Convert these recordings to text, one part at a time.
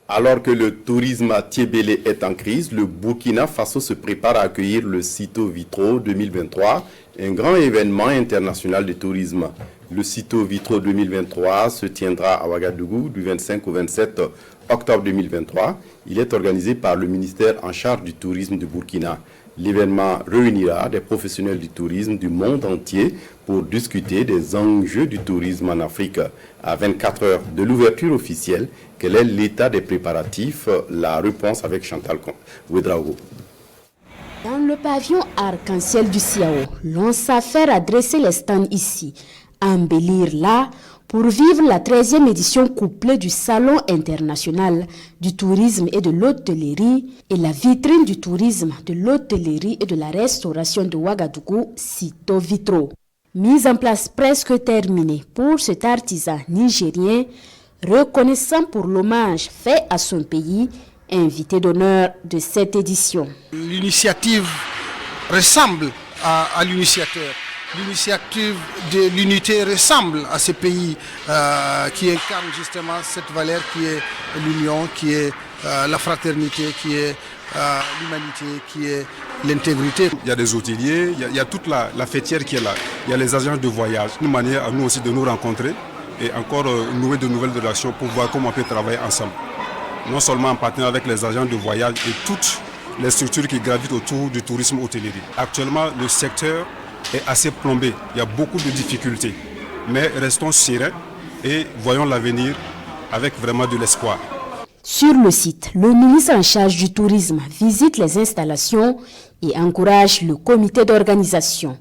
Alors que le tourisme à Tiébélé est en crise, le Burkina Faso se prépare à accueillir le Cito Vitro 2023, un grand événement international de tourisme. Le Cito Vitro 2023 se tiendra à Ouagadougou du 25 au 27 octobre 2023. Il est organisé par le ministère en charge du tourisme du Burkina. L'événement réunira des professionnels du tourisme du monde entier pour discuter des enjeux du tourisme en Afrique. À 24 heures de l'ouverture officielle, quel est l'état des préparatifs? La réponse avec Chantal Ouedraogo. Dans le pavillon arc-en-ciel du CIAO, l'on s'affaire à dresser les stands ici, à embellir là, pour vivre la 13e édition couplée du Salon international du tourisme et de l'hôtellerie et la vitrine du tourisme, de l'hôtellerie et de la restauration de Ouagadougou, Cito Vitro. Mise en place presque terminée pour cet artisan nigérien, reconnaissant pour l'hommage fait à son pays, invité d'honneur de cette édition. L'initiative ressemble à l'initiateur. L'initiative de l'unité ressemble à ce pays qui incarne justement cette valeur qui est l'union, qui est la fraternité, qui est l'humanité, qui est l'intégrité. Il y a des hôteliers, il y a toute la fêtière qui est là. Il y a les agents de voyage, une manière à nous aussi de nous rencontrer et encore nouer de nouvelles relations pour voir comment on peut travailler ensemble. Non seulement en partenariat avec les agents de voyage et toutes les structures qui gravitent autour du tourisme hôtellerie. Actuellement, le secteur est assez plombé, il y a beaucoup de difficultés. Mais restons sereins et voyons l'avenir avec vraiment de l'espoir. Sur le site, le ministre en charge du tourisme visite les installations et encourage le comité d'organisation.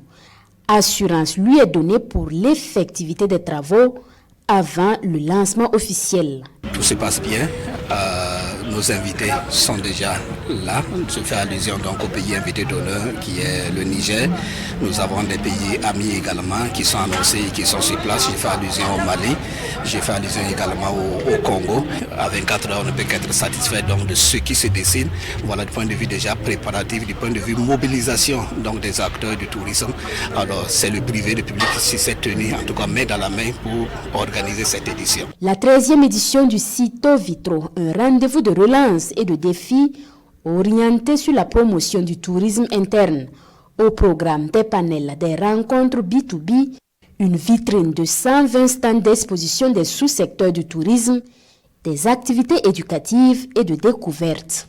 Assurance lui est donnée pour l'effectivité des travaux avant le lancement officiel. Tout se passe bien. Nos invités sont déjà là. Je fais allusion donc au pays invité d'honneur qui est le Niger. Nous avons des pays amis également qui sont annoncés et qui sont sur place. J'ai fait allusion au Mali, j'ai fait allusion également au Congo. À 24 heures, on ne peut qu'être satisfait donc de ce qui se dessine. Voilà du point de vue déjà préparatif, du point de vue mobilisation donc des acteurs du tourisme. Alors c'est le privé, le public qui s'est tenu en tout cas main dans la main pour organiser cette édition. La 13e édition du Cito Vitro, un rendez-vous de relance et de défis orienté sur la promotion du tourisme interne. Au programme des panels, des rencontres B2B, une vitrine de 120 stands d'exposition des sous-secteurs du tourisme, des activités éducatives et de découverte.